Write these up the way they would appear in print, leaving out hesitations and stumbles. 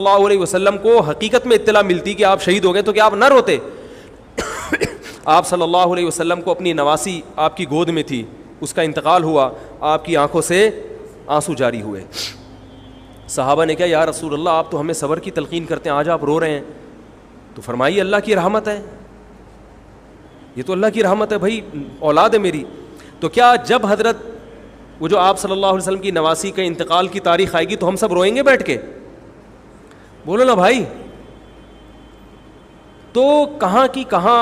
اللہ علیہ وسلم کو حقیقت میں اطلاع ملتی کہ آپ شہید ہو گئے تو کیا آپ نہ روتے؟ آپ صلی اللہ علیہ وسلم کو اپنی نواسی آپ کی گود میں تھی, اس کا انتقال ہوا, آپ کی آنکھوں سے آنسو جاری ہوئے. صحابہ نے کہا یا رسول اللہ آپ تو ہمیں صبر کی تلقین کرتے ہیں, آج آپ رو رہے ہیں. تو فرمائیے اللہ کی رحمت ہے, یہ تو اللہ کی رحمت ہے بھائی, اولاد ہے میری. تو کیا جب حضرت وہ جو آپ صلی اللہ علیہ وسلم کی نواسی کا انتقال کی تاریخ آئے گی تو ہم سب روئیں گے بیٹھ کے؟ بولو نا بھائی. تو کہاں کی کہاں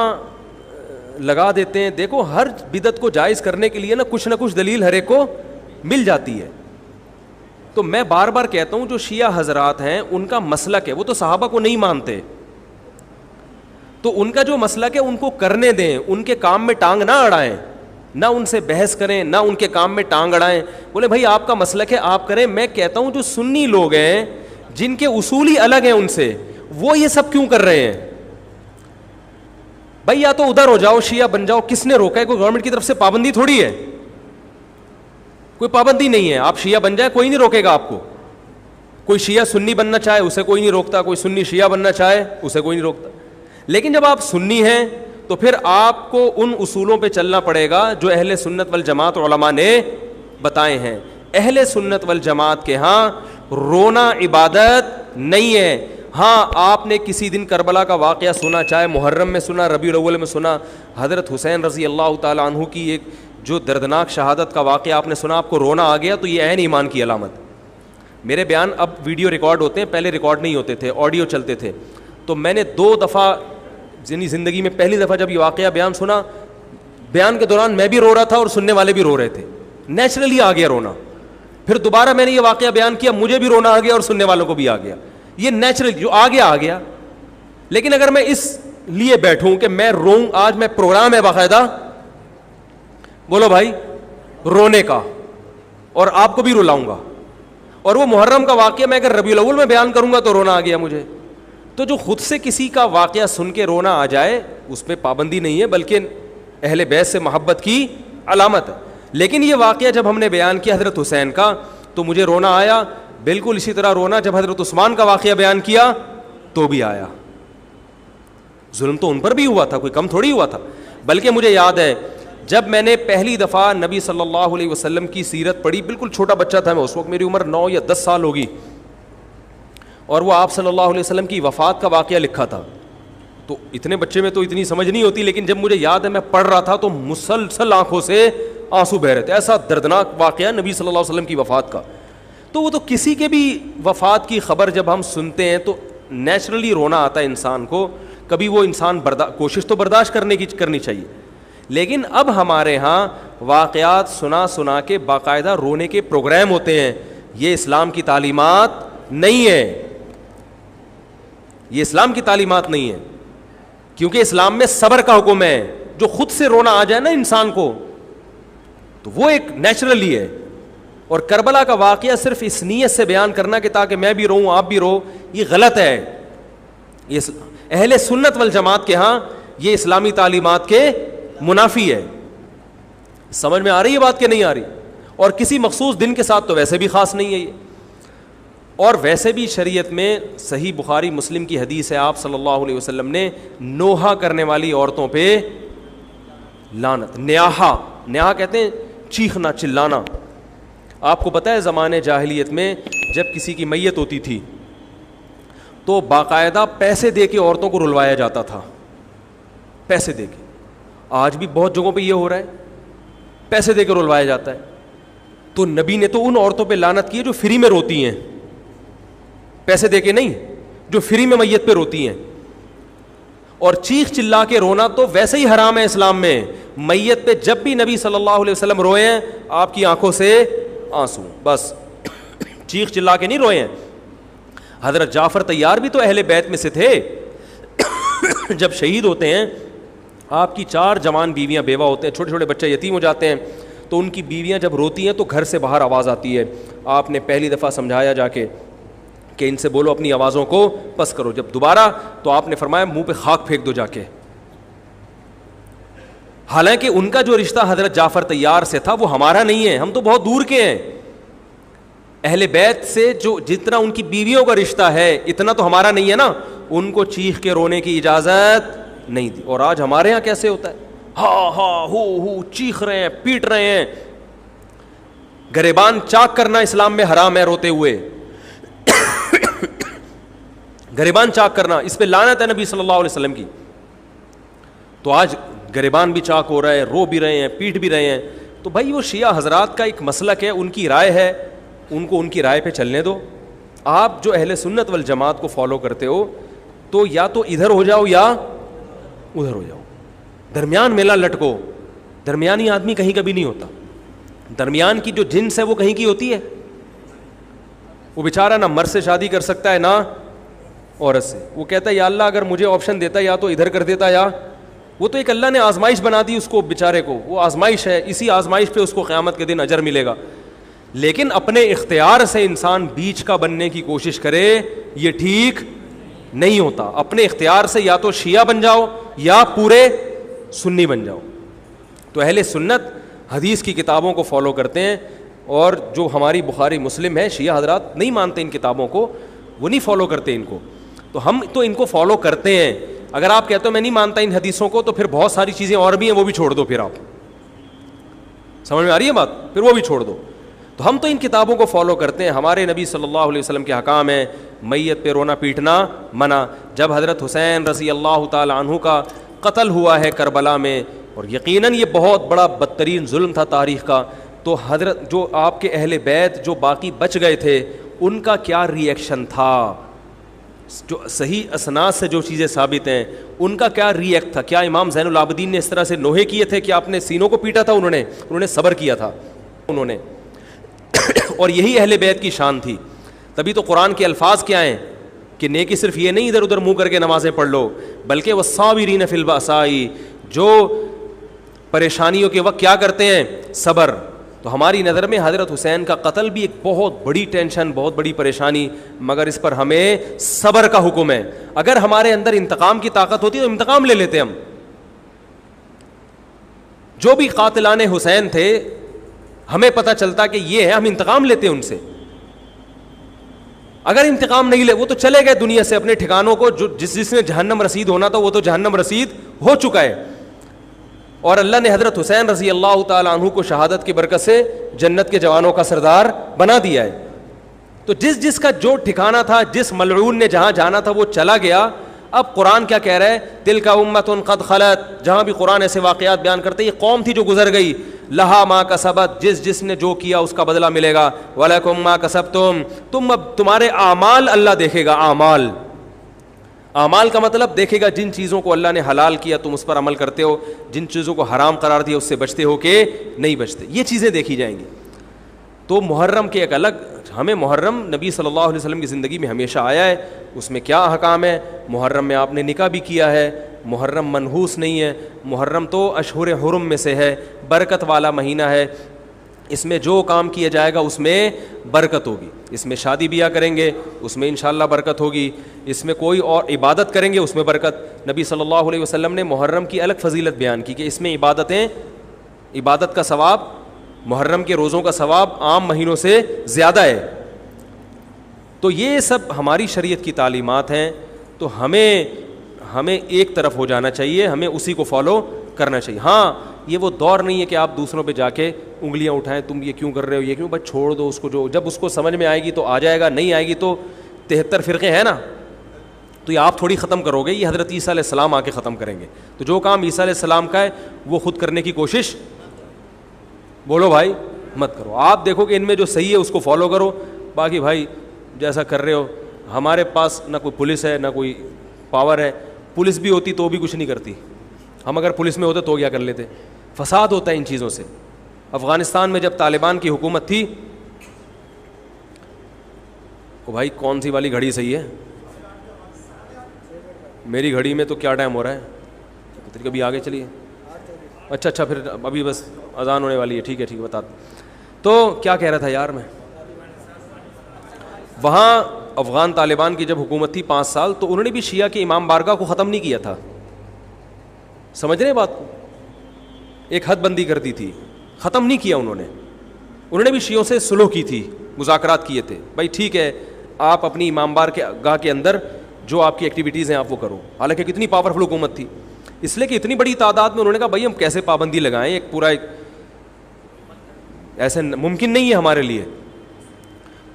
لگا دیتے ہیں. دیکھو ہر بدعت کو جائز کرنے کے لیے نا کچھ دلیل ہر ایک کو مل جاتی ہے. تو میں بار بار کہتا ہوں جو شیعہ حضرات ہیں ان کا مسلک ہے, وہ تو صحابہ کو نہیں مانتے, تو ان کا جو مسلک ہے ان کو کرنے دیں, ان کے کام میں ٹانگ نہ اڑائیں, نہ ان سے بحث کریں, نہ ان کے کام میں ٹانگ اڑائیں. بولے بھائی آپ کا مسلک ہے آپ کریں. میں کہتا ہوں جو سنی لوگ ہیں جن کے اصول ہی الگ ہیں ان سے, وہ یہ سب کیوں کر رہے ہیں؟ بھائی یا تو ادھر ہو جاؤ, شیعہ بن جاؤ, کس نے روکا ہے؟ کوئی گورنمنٹ کی طرف سے پابندی تھوڑی ہے, کوئی پابندی نہیں ہے. آپ شیعہ بن جائے کوئی نہیں روکے گا آپ کو. کوئی شیعہ سنی بننا چاہے اسے کوئی نہیں روکتا, کوئی سنی شیعہ بننا چاہے اسے کوئی نہیں روکتا. لیکن جب آپ سنی ہیں تو پھر آپ کو ان اصولوں پہ چلنا پڑے گا جو اہل سنت والجماعت علماء نے بتائے ہیں. اہل سنت والجماعت کے ہاں رونا عبادت نہیں ہے. ہاں آپ نے کسی دن کربلا کا واقعہ سنا, چاہے محرم میں سنا, ربیع الاول میں سنا, حضرت حسین رضی اللہ تعالیٰ عنہ کی ایک جو دردناک شہادت کا واقعہ آپ نے سنا, آپ کو رونا آ گیا, تو یہ عین ایمان کی علامت. میرے بیان اب ویڈیو ریکارڈ ہوتے ہیں, پہلے ریکارڈ نہیں ہوتے تھے, آڈیو چلتے تھے. تو میں نے 2 دفعہ زندگی میں پہلی دفعہ جب یہ واقعہ بیان سنا, بیان کے دوران میں بھی رو رہا تھا اور سننے والے بھی رو رہے تھے, نیچرلی آ گیا رونا. پھر دوبارہ میں نے یہ واقعہ بیان کیا, مجھے بھی رونا آ گیا اور سننے والوں کو بھی آ گیا. یہ نیچرل جو آ گیا. لیکن اگر میں اس لیے بیٹھوں کہ میں روؤں, آج میں پروگرام ہے باقاعدہ, بولو بھائی, رونے کا, اور آپ کو بھی رلاؤں گا. اور وہ محرم کا واقعہ میں اگر ربیع الاول میں بیان کروں گا تو رونا آ گیا مجھے. تو جو خود سے کسی کا واقعہ سن کے رونا آ جائے اس پہ پابندی نہیں ہے, بلکہ اہل بیت سے محبت کی علامت ہے. لیکن یہ واقعہ جب ہم نے بیان کیا حضرت حسین کا تو مجھے رونا آیا. بالکل اسی طرح رونا جب حضرت عثمان کا واقعہ بیان کیا تو بھی آیا. ظلم تو ان پر بھی ہوا تھا, کوئی کم تھوڑی ہوا تھا. بلکہ مجھے یاد ہے جب میں نے پہلی دفعہ نبی صلی اللہ علیہ وسلم کی سیرت پڑھی, بالکل چھوٹا بچہ تھا میں اس وقت, میری عمر 9 یا 10 سال ہوگی, اور وہ آپ صلی اللہ علیہ وسلم کی وفات کا واقعہ لکھا تھا. تو اتنے بچے میں تو اتنی سمجھ نہیں ہوتی, لیکن جب مجھے یاد ہے میں پڑھ رہا تھا تو مسلسل آنکھوں سے آنسو بہ رہے تھے. ایسا دردناک واقعہ نبی صلی اللہ علیہ وسلم کی وفات کا. تو وہ تو کسی کے بھی وفات کی خبر جب ہم سنتے ہیں تو نیچرلی رونا آتا ہے انسان کو. کبھی وہ انسان کوشش تو برداشت کرنی چاہیے. لیکن اب ہمارے ہاں واقعات سنا کے باقاعدہ رونے کے پروگرام ہوتے ہیں. یہ اسلام کی تعلیمات نہیں ہے, یہ اسلام کی تعلیمات نہیں ہے. کیونکہ اسلام میں صبر کا حکم ہے. جو خود سے رونا آ جائے نا انسان کو تو وہ ایک نیچرلی ہے. اور کربلا کا واقعہ صرف اس نیت سے بیان کرنا کہ تاکہ میں بھی روؤں آپ بھی رو, یہ غلط ہے. یہ اہل سنت والجماعت کے ہاں یہ اسلامی تعلیمات کے منافی ہے. سمجھ میں آ رہی ہے بات کہ نہیں آ رہی؟ اور کسی مخصوص دن کے ساتھ تو ویسے بھی خاص نہیں ہے یہ. اور ویسے بھی شریعت میں صحیح بخاری مسلم کی حدیث ہے, آپ صلی اللہ علیہ وسلم نے نوحہ کرنے والی عورتوں پہ لعنت, نیاحہ کہتے ہیں چیخنا چلانا. آپ کو پتہ ہے زمانے جاہلیت میں جب کسی کی میت ہوتی تھی تو باقاعدہ پیسے دے کے عورتوں کو رلوایا جاتا تھا, پیسے دے کے. آج بھی بہت جگہوں پہ یہ ہو رہا ہے, پیسے دے کے رلوایا جاتا ہے. تو نبی نے تو ان عورتوں پہ لعنت کی ہے جو فری میں روتی ہیں, پیسے دے کے نہیں, جو فری میں میت پہ روتی ہیں. اور چیخ چلا کے رونا تو ویسے ہی حرام ہے اسلام میں. میت پہ جب بھی نبی صلی اللہ علیہ وسلم روئے ہیں آپ کی آنکھوں سے آنسو, بس چیخ چلا کے نہیں روئے ہیں. حضرت جعفر طیار بھی تو اہل بیت میں سے تھے. جب شہید ہوتے ہیں آپ کی 4 جوان بیویاں بیوہ ہوتے ہیں, چھوٹے چھوٹے بچے یتیم ہو جاتے ہیں, تو ان کی بیویاں جب روتی ہیں تو گھر سے باہر آواز آتی ہے. آپ نے پہلی دفعہ سمجھایا جا کے کہ ان سے بولو اپنی آوازوں کو پس کرو. جب دوبارہ تو آپ نے فرمایا منہ پہ خاک پھینک دو جا کے. حالانکہ ان کا جو رشتہ حضرت جعفر طیار سے تھا وہ ہمارا نہیں ہے, ہم تو بہت دور کے ہیں. اہل بیت سے جو جتنا ان کی بیویوں کا رشتہ ہے اتنا تو ہمارا نہیں ہے نا. ان کو چیخ کے رونے کی اجازت نہیں دی. اور آج ہمارے ہاں کیسے ہوتا ہے, ہاں ہاں ہو چیخ رہے ہیں, پیٹ رہے ہیں. گریبان چاک کرنا اسلام میں حرام ہے روتے ہوئے. گریبان چاک کرنا اس پہ لعنت ہے نبی صلی اللہ علیہ وسلم کی. تو آج گریبان بھی چاک ہو رہا ہے, رو بھی رہے ہیں, پیٹ بھی رہے ہیں. تو بھائی وہ شیعہ حضرات کا ایک مسلک ہے, ان کی رائے ہے, ان کو ان کی رائے پہ چلنے دو. آپ جو اہل سنت والجماعت کو فالو کرتے ہو تو یا تو ادھر ہو جاؤ یا ادھر ہو جاؤ, درمیان میلہ لٹکو. درمیانی آدمی کہیں کبھی نہیں ہوتا. درمیان کی جو جنس ہے وہ کہیں کی ہوتی ہے. وہ بیچارہ نہ مرد سے شادی کر سکتا ہے نہ عورت سے. وہ کہتا ہے یا اللہ اگر مجھے آپشن دیتا یا تو ادھر کر دیتا, یا وہ تو ایک اللہ نے آزمائش بنا دی اس کو بیچارے کو, وہ آزمائش ہے, اسی آزمائش پہ اس کو قیامت کے دن اجر ملے گا. لیکن اپنے اختیار سے انسان بیچ کا بننے کی کوشش کرے, یہ ٹھیک نہیں ہوتا. اپنے اختیار سے یا تو شیعہ بن جاؤ یا پورے سنی بن جاؤ. تو اہل سنت حدیث کی کتابوں کو فالو کرتے ہیں, اور جو ہماری بخاری مسلم ہے شیعہ حضرات نہیں مانتے ان کتابوں کو, وہ نہیں فالو کرتے ان کو. تو ہم تو ان کو فالو کرتے ہیں. اگر آپ کہتے ہو میں نہیں مانتا ان حدیثوں کو, تو پھر بہت ساری چیزیں اور بھی ہیں وہ بھی چھوڑ دو. پھر آپ سمجھ میں آ رہی ہے بات, پھر وہ بھی چھوڑ دو. تو ہم تو ان کتابوں کو فالو کرتے ہیں. ہمارے نبی صلی اللہ علیہ وسلم کے حکام ہیں, میت پہ رونا پیٹنا منع. جب حضرت حسین رضی اللہ تعالی عنہ کا قتل ہوا ہے کربلا میں, اور یقیناً یہ بہت بڑا بدترین ظلم تھا تاریخ کا, تو حضرت جو آپ کے اہل بیت جو باقی بچ گئے تھے ان کا کیا ری ایکشن تھا, جو صحیح اسناد سے جو چیزیں ثابت ہیں ان کا کیا ری ایکٹ تھا. کیا امام زین العابدین نے اس طرح سے نوحے کیے تھے کہ آپ نے سینوں کو پیٹا تھا؟ انہوں نے صبر کیا تھا انہوں نے. اور یہی اہل بیت کی شان تھی. تبھی تو قرآن کے الفاظ کیا ہیں کہ نیکی صرف یہ نہیں ادھر ادھر منہ کر کے نمازیں پڑھ لو, بلکہ والصابرین فی البأساء, جو پریشانیوں کے وقت کیا کرتے ہیں, صبر. تو ہماری نظر میں حضرت حسین کا قتل بھی ایک بہت بڑی ٹینشن, بہت بڑی پریشانی, مگر اس پر ہمیں صبر کا حکم ہے. اگر ہمارے اندر انتقام کی طاقت ہوتی تو انتقام لے لیتے ہم. جو بھی قاتلان حسین تھے ہمیں پتہ چلتا کہ یہ ہے, ہم انتقام لیتے ہیں ان سے. اگر انتقام نہیں لے, وہ تو چلے گئے دنیا سے اپنے ٹھکانوں کو, جو جس نے جہنم رسید ہونا تھا وہ تو جہنم رسید ہو چکا ہے. اور اللہ نے حضرت حسین رضی اللہ تعالی عنہ کو شہادت کی برکت سے جنت کے جوانوں کا سردار بنا دیا ہے. تو جس کا جو ٹھکانہ تھا, جس ملعون نے جہاں جانا تھا وہ چلا گیا. اب قرآن کیا کہہ رہا ہے, تلک امۃ قد خلت. جہاں بھی قرآن ایسے واقعات بیان کرتے یہ قوم تھی جو گزر گئی, لہا ما کسبت, جس نے جو کیا اس کا بدلہ ملے گا, ولکم ما کسبتم, تم اب تمہارے اعمال اللہ دیکھے گا. اعمال کا مطلب دیکھے گا جن چیزوں کو اللہ نے حلال کیا تم اس پر عمل کرتے ہو, جن چیزوں کو حرام قرار دیا اس سے بچتے ہو کہ نہیں بچتے, یہ چیزیں دیکھی جائیں گی. تو محرم کے ایک الگ, ہمیں محرم نبی صلی اللہ علیہ وسلم کی زندگی میں ہمیشہ آیا ہے, اس میں کیا احکام ہے. محرم میں آپ نے نکاح بھی کیا ہے, محرم منحوس نہیں ہے. محرم تو اشہر حرم میں سے ہے, برکت والا مہینہ ہے. اس میں جو کام کیا جائے گا اس میں برکت ہوگی. اس میں شادی بیاہ کریں گے اس میں انشاءاللہ برکت ہوگی. اس میں کوئی اور عبادت کریں گے اس میں برکت. نبی صلی اللہ علیہ وسلم نے محرم کی الگ فضیلت بیان کی کہ اس میں عبادت کا ثواب, محرم کے روزوں کا ثواب عام مہینوں سے زیادہ ہے. تو یہ سب ہماری شریعت کی تعلیمات ہیں. تو ہمیں ایک طرف ہو جانا چاہیے, ہمیں اسی کو فالو کرنا چاہیے. ہاں یہ وہ دور نہیں ہے کہ آپ دوسروں پہ جا کے انگلیاں اٹھائیں, تم یہ کیوں کر رہے ہو, یہ کیوں, بس چھوڑ دو اس کو. جو جب اس کو سمجھ میں آئے گی تو آ جائے گا, نہیں آئے گی تو 73 فرقے ہیں نا, تو یہ آپ تھوڑی ختم کرو گے, یہ حضرت عیسیٰ علیہ السلام آ کے ختم کریں گے. تو جو کام عیسیٰ علیہ السلام کا ہے وہ خود کرنے کی کوشش, بولو بھائی, مت کرو. آپ دیکھو کہ ان میں جو صحیح ہے اس کو فالو کرو, باقی بھائی جیسا کر رہے ہو. ہمارے پاس نہ کوئی پولیس ہے نہ کوئی پاور ہے. پولیس بھی ہوتی تو بھی کچھ نہیں کرتی. ہم اگر پولیس میں ہوتے تو کیا کر لیتے. فساد ہوتا ہے ان چیزوں سے. افغانستان میں جب طالبان کی حکومت تھی, او بھائی کون سی والی گھڑی صحیح ہے, میری گھڑی میں تو کیا ٹائم ہو رہا ہے, کبھی آگے چلیے. اچھا پھر ابھی بس اذان ہونے والی ہے, ٹھیک ہے بتا. تو کیا کہہ رہا تھا یار میں, وہاں افغان طالبان کی جب حکومت تھی 5 سال, تو انہوں نے بھی شیعہ کے امام بارگاہ کو ختم نہیں کیا تھا. سمجھ رہے بات کو, ایک حد بندی کر دی تھی, ختم نہیں کیا انہوں نے بھی شیعوں سے صلح کی تھی مذاکرات کیے تھے, بھائی ٹھیک ہے آپ اپنی امام بار کے گاہ کے اندر جو آپ کی ایکٹیویٹیز ہیں آپ وہ کرو. حالانکہ کتنی پاورفل حکومت تھی, اس لیے کہ اتنی بڑی تعداد میں انہوں نے کہا بھائی ہم کیسے پابندی لگائیں, ایک پورا ایسے ممکن نہیں ہے ہمارے لیے.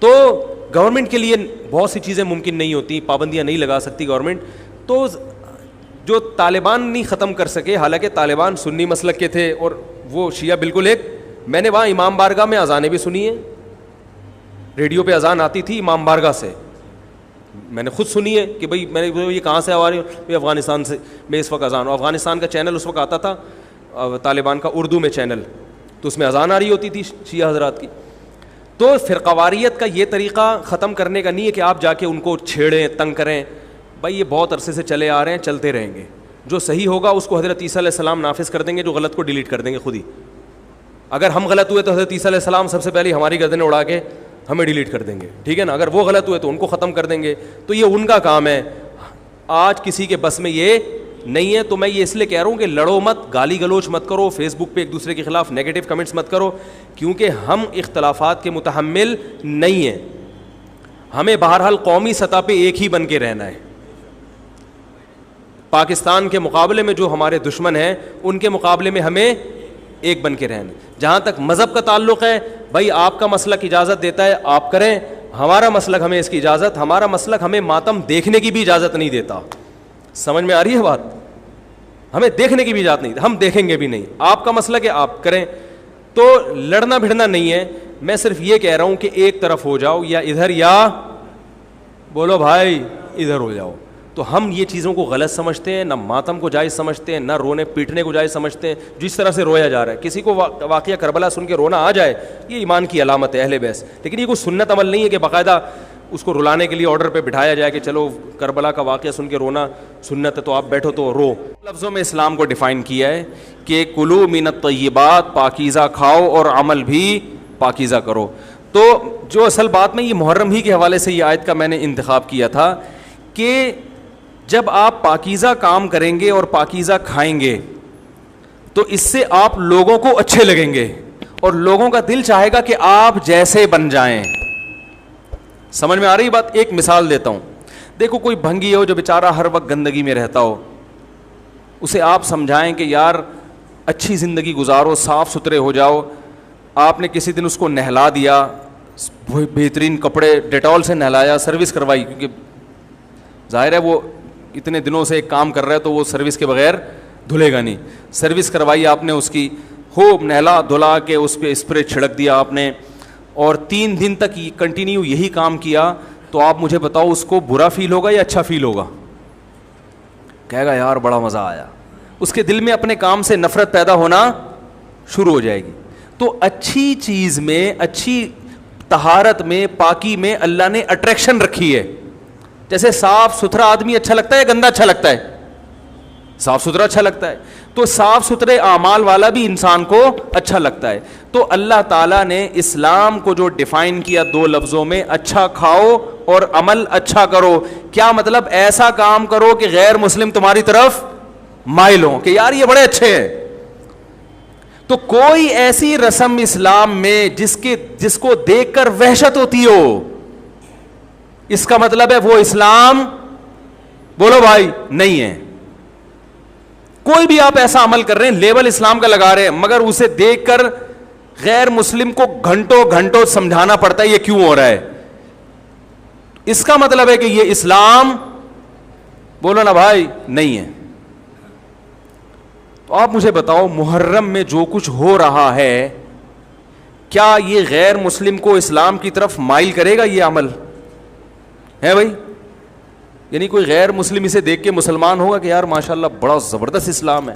تو گورنمنٹ کے لیے بہت سی چیزیں ممکن نہیں ہوتی, پابندیاں نہیں لگا سکتی گورنمنٹ. تو جو طالبان نہیں ختم کر سکے, حالانکہ طالبان سنی مسلک کے تھے اور وہ شیعہ بالکل ایک, میں نے وہاں امام بارگاہ میں اذانیں بھی سنی ہیں, ریڈیو پہ اذان آتی تھی امام بارگاہ سے, میں نے خود سنی ہے کہ بھائی میں نے یہ کہاں سے آ رہی ہوں, افغانستان سے میں اس وقت اذان ہوں. افغانستان کا چینل اس وقت آتا تھا طالبان کا اردو میں چینل, تو اس میں اذان آ رہی ہوتی تھی شیعہ حضرات کی. تو فرقواریت کا یہ طریقہ ختم کرنے کا نہیں ہے کہ آپ جا کے ان کو چھیڑیں تنگ کریں, بھائی یہ بہت عرصے سے چلے آ رہے ہیں, چلتے رہیں گے. جو صحیح ہوگا اس کو حضرت عیسیٰ علیہ السلام نافذ کر دیں گے, جو غلط کو ڈیلیٹ کر دیں گے خود ہی. اگر ہم غلط ہوئے تو حضرت عیسیٰ علیہ السلام سب سے پہلے ہماری گردنیں اڑا کے ہمیں ڈیلیٹ کر دیں گے, ٹھیک ہے نا. اگر وہ غلط ہوئے تو ان کو ختم کر دیں گے, تو یہ ان کا کام ہے. آج کسی کے بس میں یہ نہیں ہے. تو میں یہ اس لیے کہہ رہا ہوں کہ لڑو مت, گالی گلوچ مت کرو, فیس بک پہ ایک دوسرے کے خلاف نیگیٹو کمنٹس مت کرو, کیونکہ ہم اختلافات کے متحمل نہیں ہیں. ہمیں بہرحال قومی سطح پہ ایک ہی بن کے رہنا ہے. پاکستان کے مقابلے میں جو ہمارے دشمن ہیں ان کے مقابلے میں ہمیں ایک بن کے رہنا. جہاں تک مذہب کا تعلق ہے, بھائی آپ کا مسلک اجازت دیتا ہے آپ کریں, ہمارا مسلک ہمیں اس کی اجازت, ہمارا مسلک ہمیں ماتم دیکھنے کی بھی اجازت نہیں دیتا. سمجھ میں آ رہی ہے بات؟ ہمیں دیکھنے کی بھی اجازت نہیں, ہم دیکھیں گے بھی نہیں. آپ کا مسلک ہے آپ کریں. تو لڑنا بھڑنا نہیں ہے. میں صرف یہ کہہ رہا ہوں کہ ایک طرف ہو جاؤ, یا ادھر یا بولو بھائی ادھر ہو جاؤ. تو ہم یہ چیزوں کو غلط سمجھتے ہیں, نہ ماتم کو جائز سمجھتے ہیں, نہ رونے پیٹنے کو جائز سمجھتے ہیں. جس طرح سے رویا جا رہا ہے, کسی کو واقعہ کربلا سن کے رونا آ جائے, یہ ایمان کی علامت ہے اہل بیت. لیکن یہ کوئی سنت عمل نہیں ہے کہ باقاعدہ اس کو رلانے کے لیے آرڈر پہ بٹھایا جائے کہ چلو کربلا کا واقعہ سن کے رونا سنت ہے تو آپ بیٹھو تو رو. لفظوں میں اسلام کو ڈیفائن کیا ہے کہ کلو من الطیبات, پاکیزہ کھاؤ اور عمل بھی پاکیزہ کرو. تو جو اصل بات میں یہ محرم ہی کے حوالے سے یہ آیت کا میں نے انتخاب کیا تھا کہ جب آپ پاکیزہ کام کریں گے اور پاکیزہ کھائیں گے تو اس سے آپ لوگوں کو اچھے لگیں گے اور لوگوں کا دل چاہے گا کہ آپ جیسے بن جائیں. سمجھ میں آ رہی بات؟ ایک مثال دیتا ہوں. دیکھو کوئی بھنگی ہو جو بیچارہ ہر وقت گندگی میں رہتا ہو, اسے آپ سمجھائیں کہ یار اچھی زندگی گزارو, صاف ستھرے ہو جاؤ. آپ نے کسی دن اس کو نہلا دیا, بہترین کپڑے ڈیٹول سے نہلایا, سروس کروائی, کیونکہ ظاہر ہے وہ اتنے دنوں سے ایک کام کر رہا ہے تو وہ سروس کے بغیر دھلے گا نہیں. سروس کروائی آپ نے اس کی, خوب نہلا دھلا کے اس پہ اسپرے چھڑک دیا آپ نے, اور 3 دن تک کنٹینیو یہی کام کیا, تو آپ مجھے بتاؤ اس کو برا فیل ہوگا یا اچھا فیل ہوگا؟ کہے گا یار بڑا مزہ آیا. اس کے دل میں اپنے کام سے نفرت پیدا ہونا شروع ہو جائے گی. تو اچھی چیز میں, اچھی طہارت میں, پاکی میں اللہ نے اٹریکشن رکھی ہے. جیسے صاف ستھرا آدمی اچھا لگتا ہے, گندا اچھا لگتا ہے؟ صاف ستھرا اچھا لگتا ہے. تو صاف ستھرے اعمال والا بھی انسان کو اچھا لگتا ہے. تو اللہ تعالیٰ نے اسلام کو جو ڈیفائن کیا 2 لفظوں میں, اچھا کھاؤ اور عمل اچھا کرو. کیا مطلب؟ ایسا کام کرو کہ غیر مسلم تمہاری طرف مائل ہوں کہ یار یہ بڑے اچھے ہیں. تو کوئی ایسی رسم اسلام میں جس کو دیکھ کر وحشت ہوتی ہو, اس کا مطلب ہے وہ اسلام, بولو بھائی, نہیں ہے. کوئی بھی آپ ایسا عمل کر رہے ہیں, لیبل اسلام کا لگا رہے ہیں, مگر اسے دیکھ کر غیر مسلم کو گھنٹوں گھنٹوں سمجھانا پڑتا ہے یہ کیوں ہو رہا ہے, اس کا مطلب ہے کہ یہ اسلام, بولو نا بھائی, نہیں ہے. تو آپ مجھے بتاؤ محرم میں جو کچھ ہو رہا ہے, کیا یہ غیر مسلم کو اسلام کی طرف مائل کرے گا؟ یہ عمل ہے بھائی. یعنی کوئی غیر مسلم اسے دیکھ کے مسلمان ہوگا کہ یار ماشاءاللہ بڑا زبردست اسلام ہے.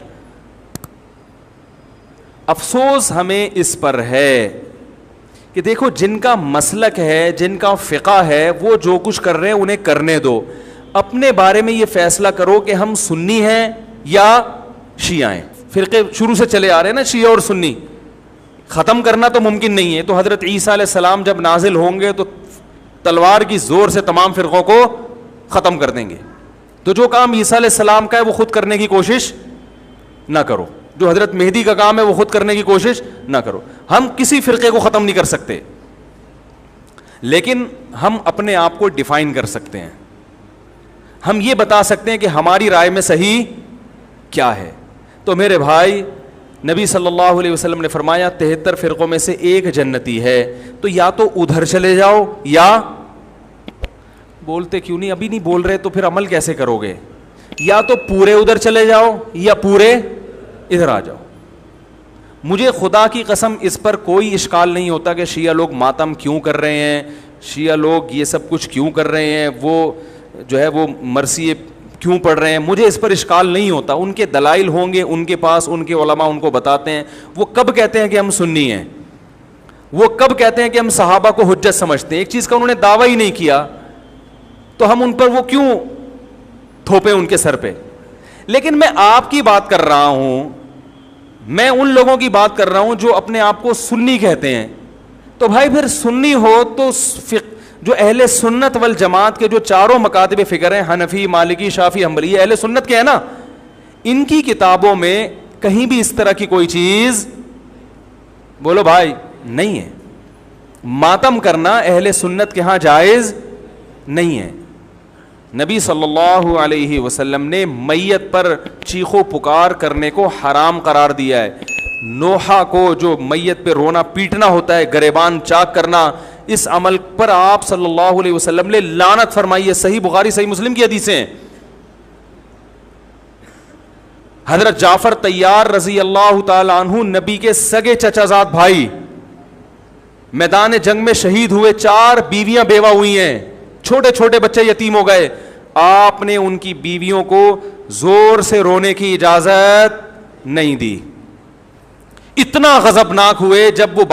افسوس ہمیں اس پر ہے کہ دیکھو جن کا مسلک ہے, جن کا فقہ ہے, وہ جو کچھ کر رہے ہیں انہیں کرنے دو. اپنے بارے میں یہ فیصلہ کرو کہ ہم سنی ہیں یا شیعہ ہیں. فرقے شروع سے چلے آ رہے ہیں نا, شیعہ اور سنی, ختم کرنا تو ممکن نہیں ہے. تو حضرت عیسیٰ علیہ السلام جب نازل ہوں گے تو تلوار کی زور سے تمام فرقوں کو ختم کر دیں گے. تو جو کام عیسیٰ علیہ السلام کا ہے وہ خود کرنے کی کوشش نہ کرو, جو حضرت مہدی کا کام ہے وہ خود کرنے کی کوشش نہ کرو. ہم کسی فرقے کو ختم نہیں کر سکتے. لیکن ہم اپنے آپ کو ڈیفائن کر سکتے ہیں, ہم یہ بتا سکتے ہیں کہ ہماری رائے میں صحیح کیا ہے. تو میرے بھائی, نبی صلی اللہ علیہ وسلم نے فرمایا 73 فرقوں میں سے ایک جنتی ہے, تو یا تو ادھر چلے جاؤ, یا بولتے کیوں نہیں, ابھی نہیں بول رہے تو پھر عمل کیسے کرو گے, یا تو پورے ادھر چلے جاؤ یا پورے ادھر آ جاؤ. مجھے خدا کی قسم اس پر کوئی اشکال نہیں ہوتا کہ شیعہ لوگ ماتم کیوں کر رہے ہیں, شیعہ لوگ یہ سب کچھ کیوں کر رہے ہیں, وہ جو ہے وہ مرثیے کیوں پڑھ رہے ہیں, مجھے اس پر اشکال نہیں ہوتا. ان کے دلائل ہوں گے ان کے پاس, ان کے علماء ان کو بتاتے ہیں. وہ کب کہتے ہیں کہ ہم سنی ہیں, وہ کب کہتے ہیں کہ ہم صحابہ کو حجت سمجھتے ہیں, ایک چیز کا انہوں نے دعویٰ ہی نہیں کیا تو ہم ان پر وہ کیوں تھوپے ان کے سر پہ. لیکن میں آپ کی بات کر رہا ہوں, میں ان لوگوں کی بات کر رہا ہوں جو اپنے آپ کو سنی کہتے ہیں. تو بھائی پھر سنی ہو تو جو اہل سنت والجماعت کے جو چاروں مکاتب فکر ہیں, حنفی, مالکی, شافعی, حنبلی, یہ اہل سنت کے ہیں نا, ان کی کتابوں میں کہیں بھی اس طرح کی کوئی چیز بولو بھائی نہیں ہے. ماتم کرنا اہل سنت کے ہاں جائز نہیں ہے. نبی صلی اللہ علیہ وسلم نے میت پر چیخو پکار کرنے کو حرام قرار دیا ہے. نوحہ کو جو میت پہ رونا پیٹنا ہوتا ہے, گریبان چاک کرنا, اس عمل پر آپ صلی اللہ علیہ وسلم نے لعنت فرمائی ہے. صحیح بخاری صحیح مسلم کی حدیثیں ہیں. حضرت جعفر طیار رضی اللہ تعالی عنہ نبی کے سگے چچا زاد بھائی میدان جنگ میں شہید ہوئے, 4 بیویاں بیوہ ہوئی ہیں, چھوٹے چھوٹے بچے یتیم ہو گئے. آپ نے ان کی بیویوں کو زور سے رونے کی اجازت نہیں دی. اتنا غضبناک ہوئے جب وہ